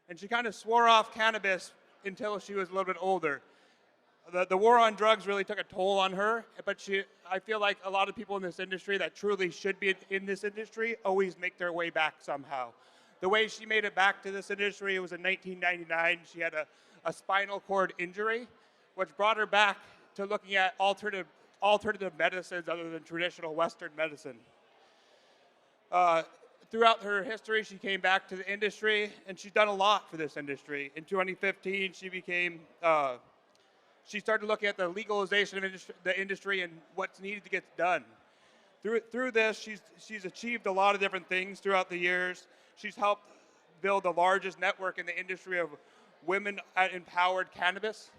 and she kind of swore off cannabis until she was a little bit older. The war on drugs really took a toll on her, but I feel like a lot of people in this industry that truly should be in this industry always make their way back somehow. The way she made it back to this industry, it was in 1999. She had a spinal cord injury, which brought her back to looking at alternative medicines other than traditional Western medicine. Throughout her history, she came back to the industry, and she's done a lot for this industry. In 2015, she started looking at the legalization of the industry and what's needed to get done. Through this, she's achieved a lot of different things throughout the years. She's helped build the largest network in the industry of women empowered cannabis.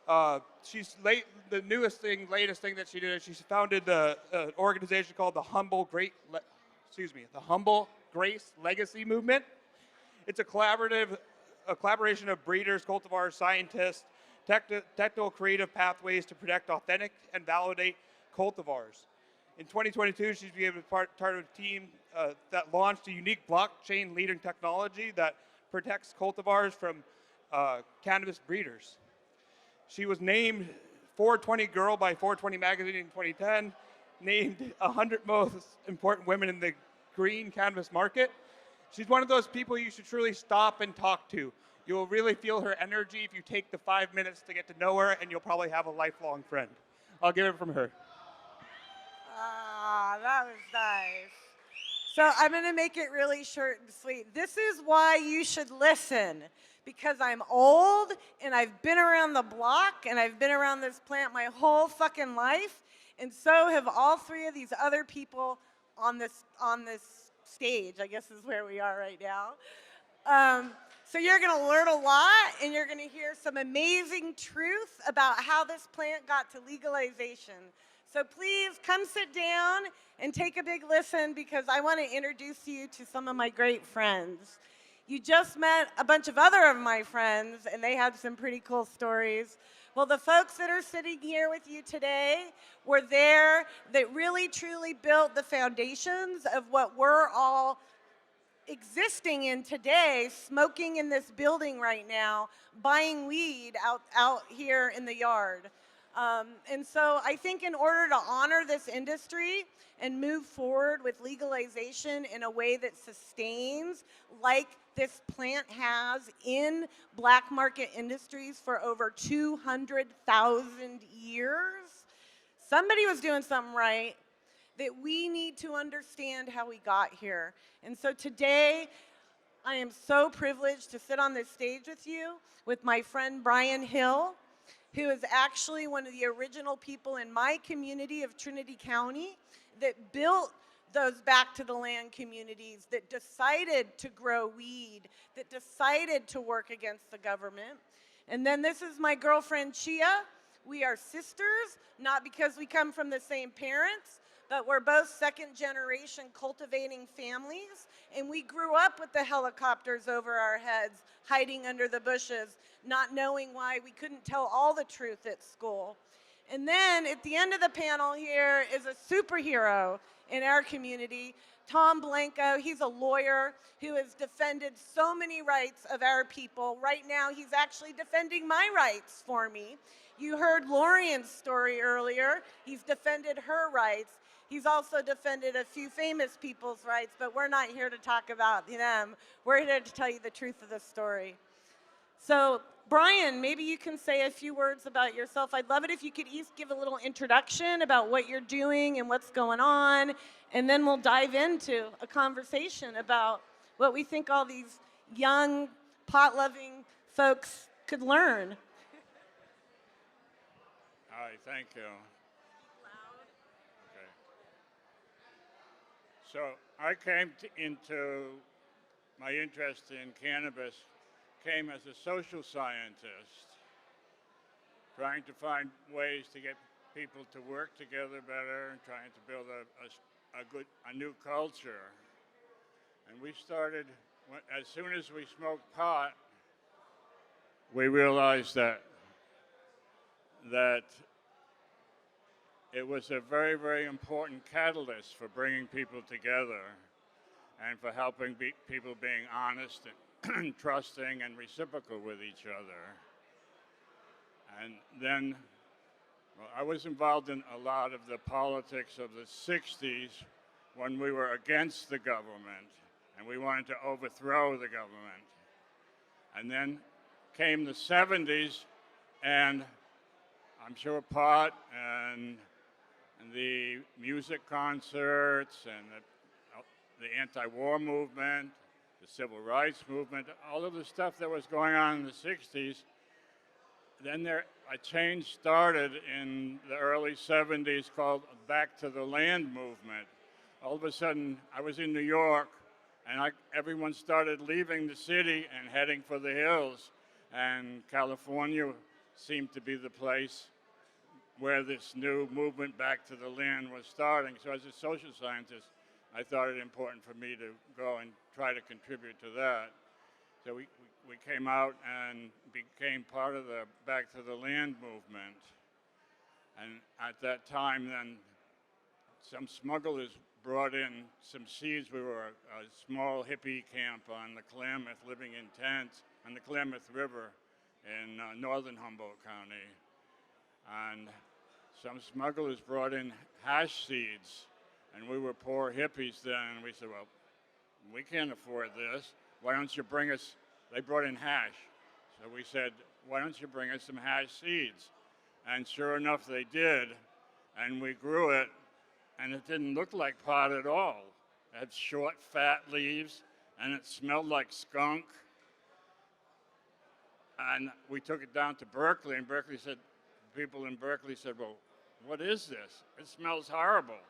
The latest thing that she did is she founded the organization called the Humble Grace Legacy Movement. It's a collaboration of breeders, cultivars, scientists, technical creative pathways to protect authentic and validate cultivars. In 2022, she's been part of a team that launched a unique blockchain leading technology that protects cultivars from cannabis breeders. She was named 420 Girl by 420 Magazine in 2010, named 100 most important women in the green cannabis market. She's one of those people you should truly stop and talk to. You'll really feel her energy if you take the 5 minutes to get to know her, and you'll probably have a lifelong friend. I'll give it from her. Ah, that was nice. So I'm going to make it really short and sweet. This is why you should listen, because I'm old and I've been around the block and I've been around this plant my whole fucking life, and so have all three of these other people on this stage. I guess is where we are right now. So you're going to learn a lot, and you're going to hear some amazing truth about how this plant got to legalization. So please come sit down and take a big listen, because I want to introduce you to some of my great friends. You just met a bunch of other of my friends, and they had some pretty cool stories. Well, the folks that are sitting here with you today were there that really, truly built the foundations of what we're all existing in today, smoking in this building right now, buying weed out here in the yard. And so I think in order to honor this industry and move forward with legalization in a way that sustains, like this plant has in black market industries for over 200,000 years, somebody was doing something right, that we need to understand how we got here. And so today, I am so privileged to sit on this stage with you with my friend Brian Hill, who is actually one of the original people in my community of Trinity County that built those back to the land communities, that decided to grow weed, that decided to work against the government. And then this is my girlfriend Chia. We are sisters, not because we come from the same parents, but we're both second generation cultivating families, and we grew up with the helicopters over our heads, hiding under the bushes, not knowing why we couldn't tell all the truth at school. And then at the end of the panel here is a superhero in our community, Tom Blanco. He's a lawyer who has defended so many rights of our people. Right now, he's actually defending my rights for me. You heard Lorian's story earlier. He's defended her rights. He's also defended a few famous people's rights, but we're not here to talk about them. We're here to tell you the truth of the story. So, Brian, maybe you can say a few words about yourself. I'd love it if you could each give a little introduction about what you're doing and what's going on, and then we'll dive into a conversation about what we think all these young, pot-loving folks could learn. Hi, thank you. So I came into my interest in cannabis came as a social scientist, trying to find ways to get people to work together better and trying to build a new culture. And we started, as soon as we smoked pot, we realized that it was a very, very important catalyst for bringing people together and for helping people being honest trusting and reciprocal with each other. And then, well, I was involved in a lot of the politics of the 60s when we were against the government and we wanted to overthrow the government. And then came the 70s, and I'm sure pot and the music concerts and the anti-war movement, the civil rights movement, all of the stuff that was going on in the 60s. Then a change started in the early 70s called Back to the Land movement. All of a sudden, I was in New York, and everyone started leaving the city and heading for the hills. And California seemed to be the place where this new movement back to the land was starting. So as a social scientist, I thought it important for me to go and try to contribute to that. So we came out and became part of the Back to the Land movement. And at that time then, some smugglers brought in some seeds. We were a small hippie camp on the Klamath, living in tents on the Klamath River in northern Humboldt County. And some smugglers brought in hash seeds, and we were poor hippies then, and we said, well, we can't afford this. Why don't you bring us, they brought in hash. So we said, why don't you bring us some hash seeds? And sure enough, they did, and we grew it, and it didn't look like pot at all. It had short, fat leaves, and it smelled like skunk. And we took it down to Berkeley, and people in Berkeley said, well, what is this? It smells horrible.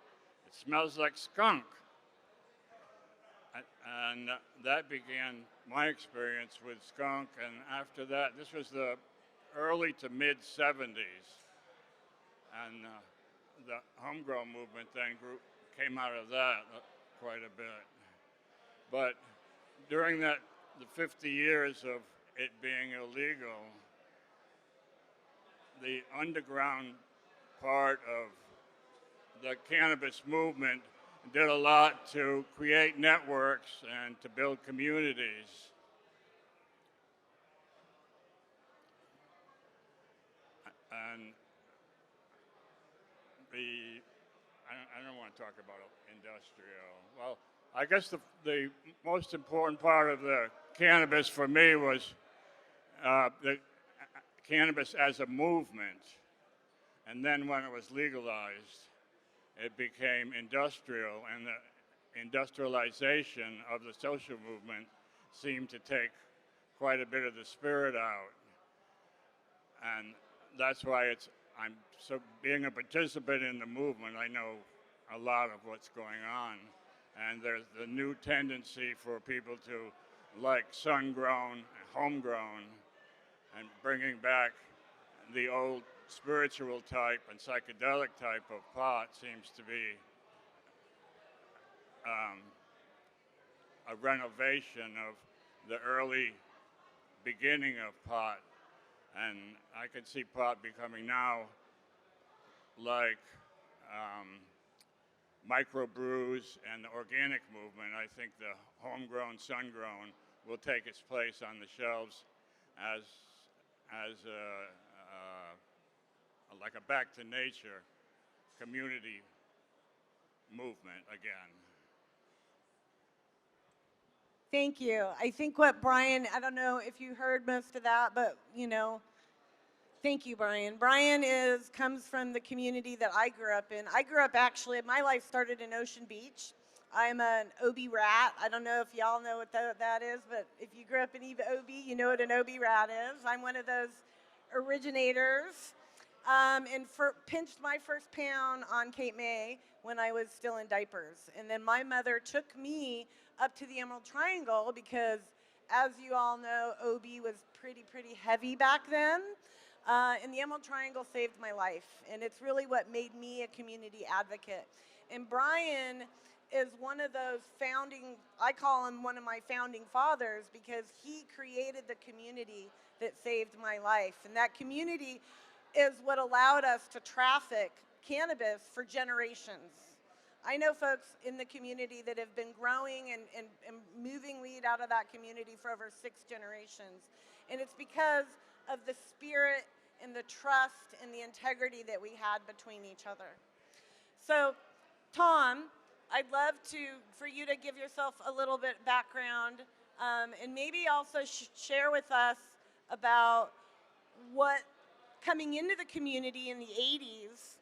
It smells like skunk. And that began my experience with skunk. And after that, this was the early to mid 70s. And the homegrown movement then came out of that quite a bit. But during the 50 years of it being illegal, the underground part of the cannabis movement did a lot to create networks and to build communities. And I don't want to talk about industrial. Well, I guess the most important part of the cannabis for me was the cannabis as a movement. And then when it was legalized, it became industrial, and the industrialization of the social movement seemed to take quite a bit of the spirit out. And that's why being a participant in the movement, I know a lot of what's going on. And there's the new tendency for people to like sun-grown, homegrown, and bringing back the old spiritual type and psychedelic type of pot seems to be a renovation of the early beginning of pot. And I could see pot becoming now like microbrews and the organic movement. I think the homegrown, sun-grown will take its place on the shelves as like a back to nature community movement again. Thank you. I think what Brian, I don't know if you heard most of that, but thank you, Brian. Brian comes from the community that I grew up in. I grew up my life started in Ocean Beach. I'm an OB rat. I don't know if y'all know what that is, but if you grew up in OB, you know what an OB rat is. I'm one of those originators. And pinched my first pound on Cape May when I was still in diapers. And then my mother took me up to the Emerald Triangle because, as you all know, OB was pretty heavy back then. And the Emerald Triangle saved my life. And it's really what made me a community advocate. And Brian is one of those I call him one of my founding fathers because he created the community that saved my life. And that community is what allowed us to traffic cannabis for generations. I know folks in the community that have been growing and moving weed out of that community for over 6 generations. And it's because of the spirit and the trust and the integrity that we had between each other. So, Tom, I'd love for you to give yourself a little bit background, and maybe also share with us about what coming into the community in the 80s.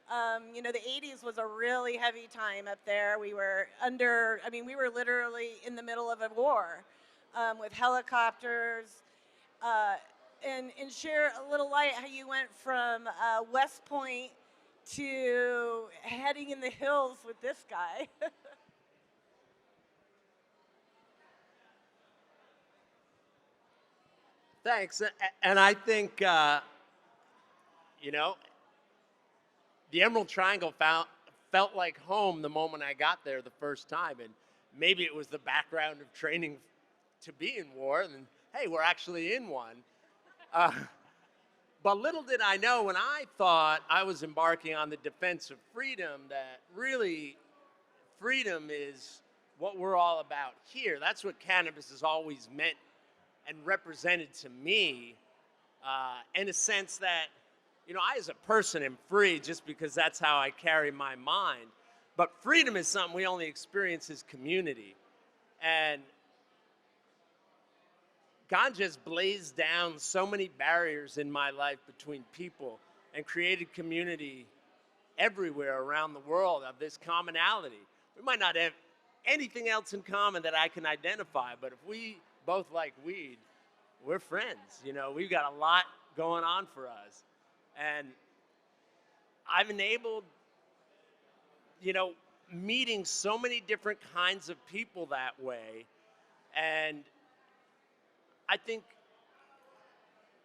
The 80s was a really heavy time up there. We were literally in the middle of a war with helicopters. And share a little light how you went from West Point to heading in the hills with this guy. Thanks. And I think, you know, the Emerald Triangle felt like home the moment I got there the first time. And maybe it was the background of training to be in war. And hey, we're actually in one. But little did I know when I thought I was embarking on the defense of freedom that really freedom is what we're all about here. That's what cannabis has always meant and represented to me, in a sense that, I as a person am free just because that's how I carry my mind. But freedom is something we only experience as community. And ganja has blazed down so many barriers in my life between people and created community everywhere around the world of this commonality. We might not have anything else in common that I can identify, but if we both like weed, we're friends. We've got a lot going on for us. And I've enabled, meeting so many different kinds of people that way. And I think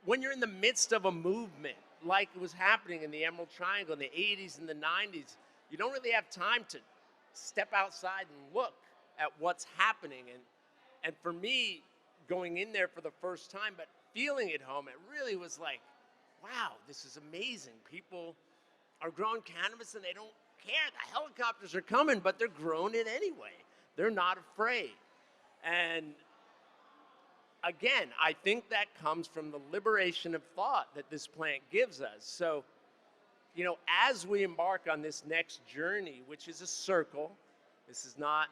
when you're in the midst of a movement, like was happening in the Emerald Triangle in the 80s and the 90s, you don't really have time to step outside and look at what's happening. And for me, going in there for the first time, but feeling at home, it really was like, wow, this is amazing. People are growing cannabis and they don't care. The helicopters are coming, but they're growing it anyway. They're not afraid. And again, I think that comes from the liberation of thought that this plant gives us. So, as we embark on this next journey, which is a circle, this is not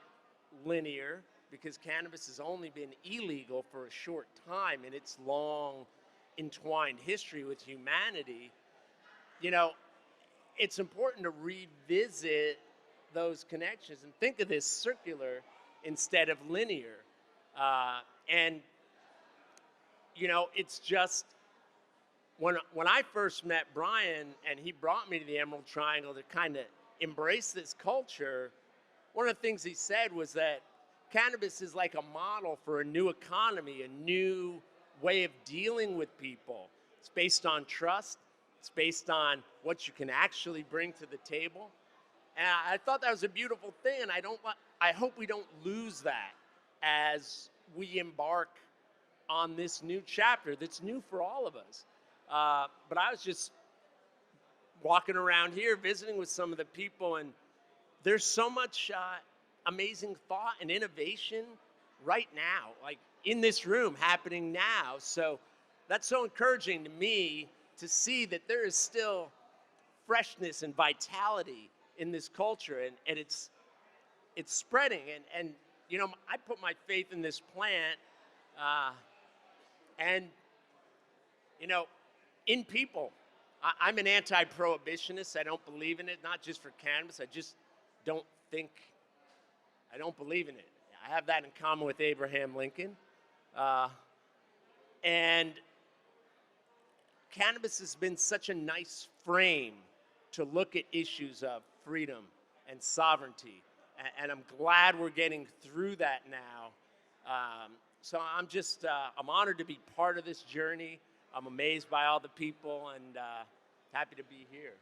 linear because cannabis has only been illegal for a short time in its long entwined history with humanity, it's important to revisit those connections and think of this circular instead of linear. And it's just when I first met Brian and he brought me to the Emerald Triangle to kind of embrace this culture, one of the things he said was that cannabis is like a model for a new economy, a new way of dealing with people. It's based on trust. It's based on what you can actually bring to the table. And I thought that was a beautiful thing, and I hope we don't lose that as we embark on this new chapter that's new for all of us. But I was just walking around here, visiting with some of the people, and there's so much amazing thought and innovation right now, like in this room happening now. So that's so encouraging to me to see that there is still freshness and vitality in this culture, and it's spreading. And I put my faith in this plant, and in people. I'm an anti-prohibitionist. I don't believe in it, not just for cannabis. I just don't believe in it. I have that in common with Abraham Lincoln. And cannabis has been such a nice frame to look at issues of freedom and sovereignty. And I'm glad we're getting through that now. So I'm honored to be part of this journey. I'm amazed by all the people and happy to be here.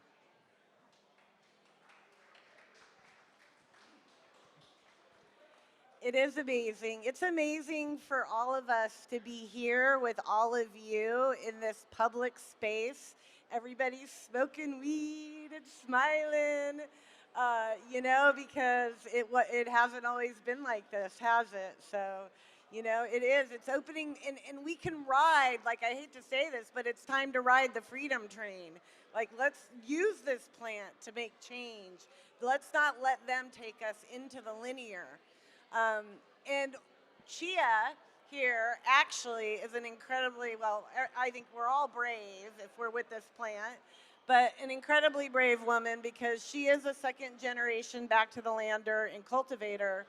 It is amazing. It's amazing for all of us to be here with all of you in this public space. Everybody's smoking weed and smiling. because it hasn't always been like this, has it? So, it is. It's opening, and we can ride. Like, I hate to say this, but it's time to ride the freedom train. Like, let's use this plant to make change. Let's not let them take us into the linear. And chia here actually is an incredibly, well, I think we're all brave if we're with this plant, but an incredibly brave woman because she is a second generation back to the lander and cultivator.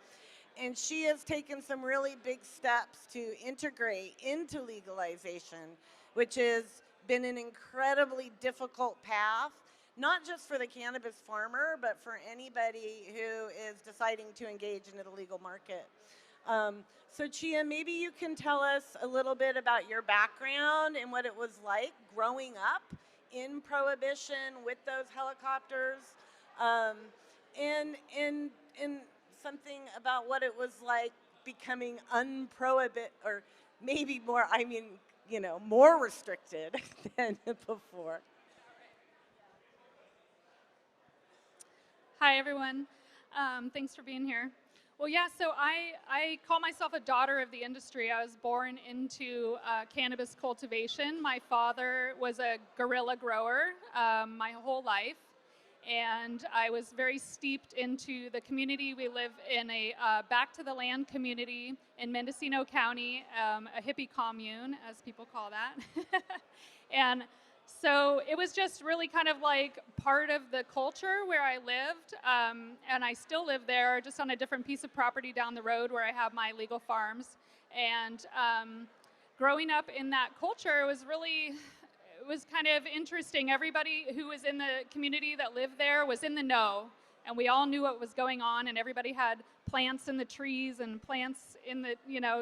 And she has taken some really big steps to integrate into legalization, which has been an incredibly difficult path, not just for the cannabis farmer, but for anybody who is deciding to engage in the legal market. So Chia, maybe you can tell us a little bit about your background and what it was like growing up in Prohibition with those helicopters, and something about what it was like becoming unprohibit, or maybe more, more restricted than before. Hi, everyone. Thanks for being here. Well, yeah, so I call myself a daughter of the industry. I was born into cannabis cultivation. My father was a guerrilla grower my whole life, and I was very steeped into the community. We live in a back to the land community in Mendocino County, a hippie commune, as people call that. And so it was just really kind of like part of the culture where I lived, and I still live there, just on a different piece of property down the road where I have my legal farms. And growing up in that culture was kind of interesting. Everybody who was in the community that lived there was in the know, and we all knew what was going on, and everybody had plants in the trees and plants in the,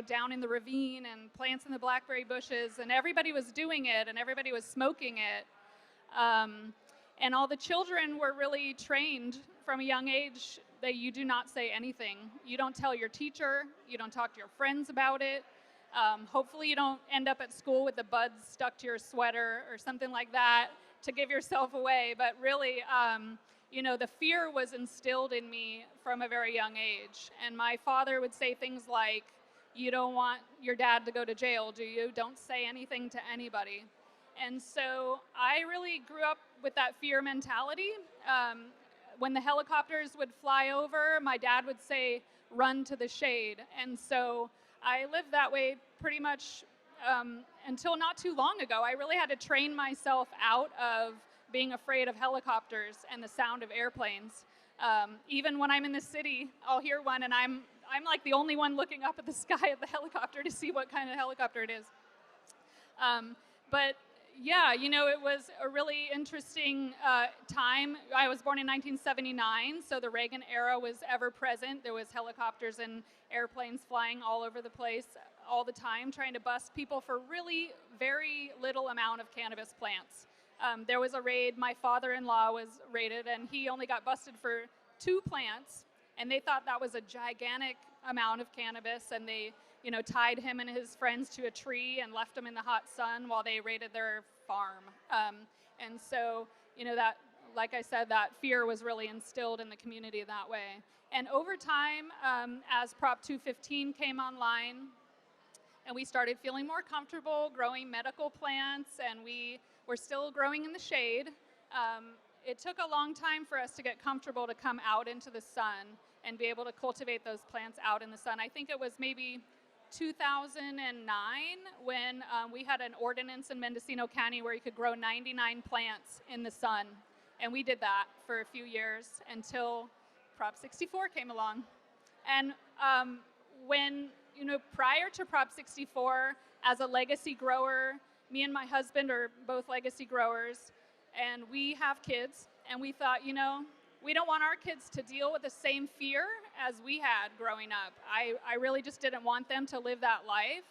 down in the ravine and plants in the blackberry bushes, and everybody was doing it and everybody was smoking it. And all the children were really trained from a young age that you do not say anything. You don't tell your teacher, you don't talk to your friends about it. Hopefully you don't end up at school with the buds stuck to your sweater or something like that to give yourself away, but really, the fear was instilled in me from a very young age. And my father would say things like, "You don't want your dad to go to jail, do you? Don't say anything to anybody." And so I really grew up with that fear mentality. When the helicopters would fly over, my dad would say, "Run to the shade." And so I lived that way pretty much until not too long ago. I really had to train myself out of being afraid of helicopters and the sound of airplanes. Even when I'm in the city, I'll hear one, and I'm like the only one looking up at the sky of the helicopter to see what kind of helicopter it is. But yeah, it was a really interesting time. I was born in 1979, so the Reagan era was ever present. There was helicopters and airplanes flying all over the place all the time, trying to bust people for really very little amount of cannabis plants. There was a raid. My father-in-law was raided, and he only got busted for 2 plants, and they thought that was a gigantic amount of cannabis, and they tied him and his friends to a tree and left them in the hot sun while they raided their farm. And so, that, like I said, that fear was really instilled in the community that way. And over time, as Prop 215 came online, and we started feeling more comfortable growing medical plants, and we were still growing in the shade, it took a long time for us to get comfortable to come out into the sun and be able to cultivate those plants out in the sun. I think it was maybe 2009 when we had an ordinance in Mendocino County where you could grow 99 plants in the sun. And we did that for a few years until Prop 64 came along. And prior to Prop 64, as a legacy grower, me and my husband are both legacy growers, and we have kids, and we thought, we don't want our kids to deal with the same fear as we had growing up. I really just didn't want them to live that life.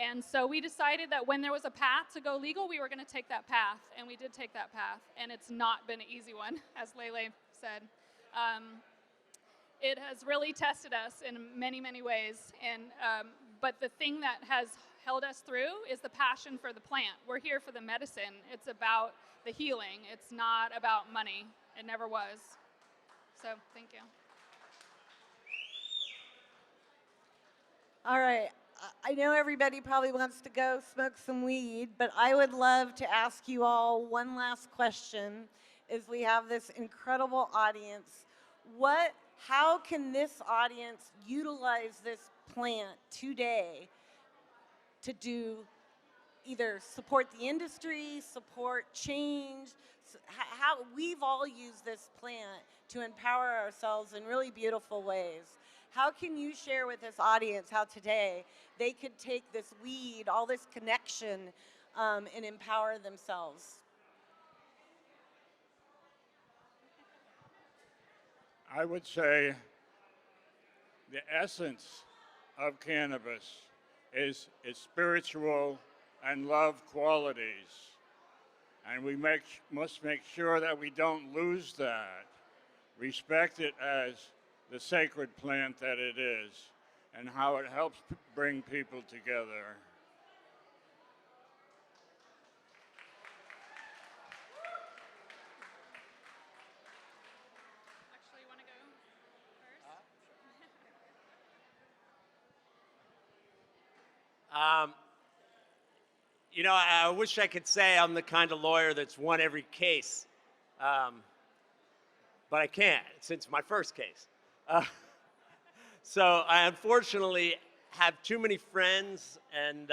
And so we decided that when there was a path to go legal, we were going to take that path. And we did take that path. And it's not been an easy one, as Lele said. It has really tested us in many, many ways. But the thing that has held us through is the passion for the plant. We're here for the medicine. It's about the healing. It's not about money. It never was. So thank you. All right. I know everybody probably wants to go smoke some weed, but I would love to ask you all one last question as we have this incredible audience. How can this audience utilize this plant today to do either support the industry, support change? How we've all used this plant to empower ourselves in really beautiful ways. How can you share with this audience how today they could take this weed, all this connection, and empower themselves? I would say the essence of cannabis is its spiritual and love qualities. And we must make sure that we don't lose that. Respect it as the sacred plant that it is and how it helps bring people together. Actually, you want to go first? You know, I wish I could say I'm the kind of lawyer that's won every case, but I can't since my first case. So I unfortunately have too many friends and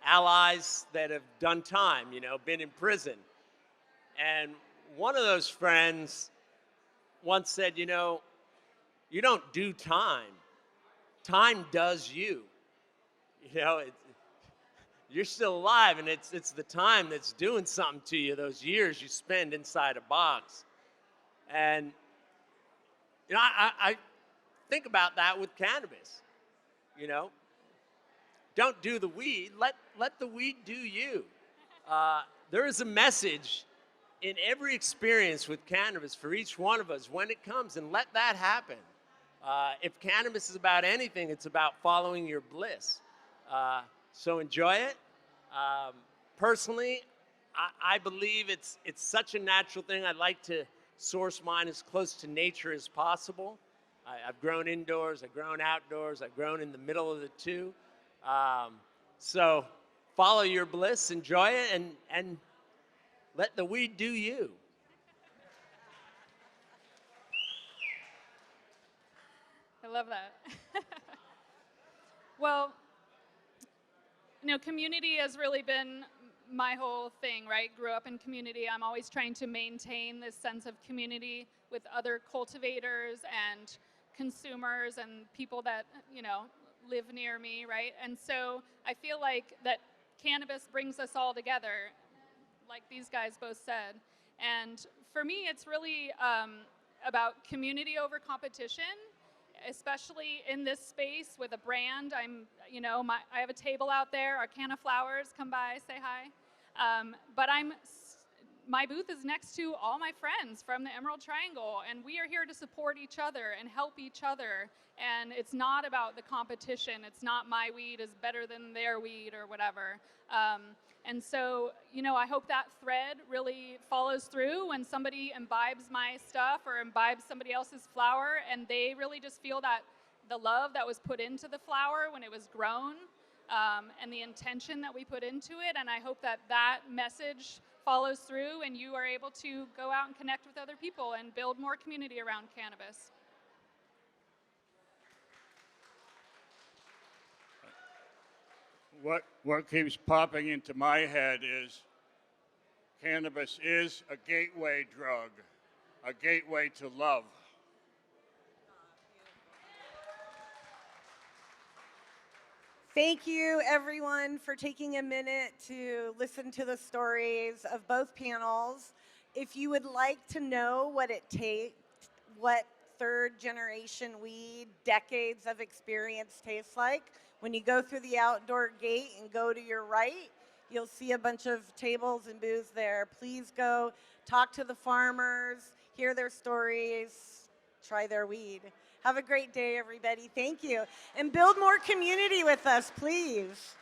allies that have done time, you know, been in prison. And one of those friends once said, you know, you don't do time. Time does you. You know, you're still alive, and it's the time that's doing something to you, those years you spend inside a box. And, you know, I think about that with cannabis, you know. Don't do the weed, let the weed do you. There is a message in every experience with cannabis for each one of us when it comes, and let that happen. If cannabis is about anything, it's about following your bliss. So enjoy it. Personally, I believe it's such a natural thing. I'd like to source mine as close to nature as possible. I've grown indoors, I've grown outdoors, I've grown in the middle of the two. So follow your bliss, enjoy it, and let the weed do you. I love that. Well, you know, community has really been my whole thing, right? Grew up in community. I'm always trying to maintain this sense of community with other cultivators and consumers and people that, you know, live near me, right? And so I feel like that cannabis brings us all together, like these guys both said. And for me, it's really about community over competition, especially in this space with a brand. I have a table out there, our Can of Flowers, come by, say hi. But my booth is next to all my friends from the Emerald Triangle, and we are here to support each other and help each other. And it's not about the competition. It's not my weed is better than their weed or whatever. And so, you know, I hope that thread really follows through when somebody imbibes my stuff or imbibes somebody else's flower, and they really just feel that the love that was put into the flower when it was grown, and the intention that we put into it. And I hope that that message follows through and you are able to go out and connect with other people and build more community around cannabis. What keeps popping into my head is cannabis is a gateway drug, a gateway to love. Thank you, everyone, for taking a minute to listen to the stories of both panels. If you would like to know what it takes, what third generation weed, decades of experience tastes like, when you go through the outdoor gate and go to your right, you'll see a bunch of tables and booths there. Please go talk to the farmers, hear their stories, try their weed. Have a great day, everybody. Thank you. And build more community with us, please.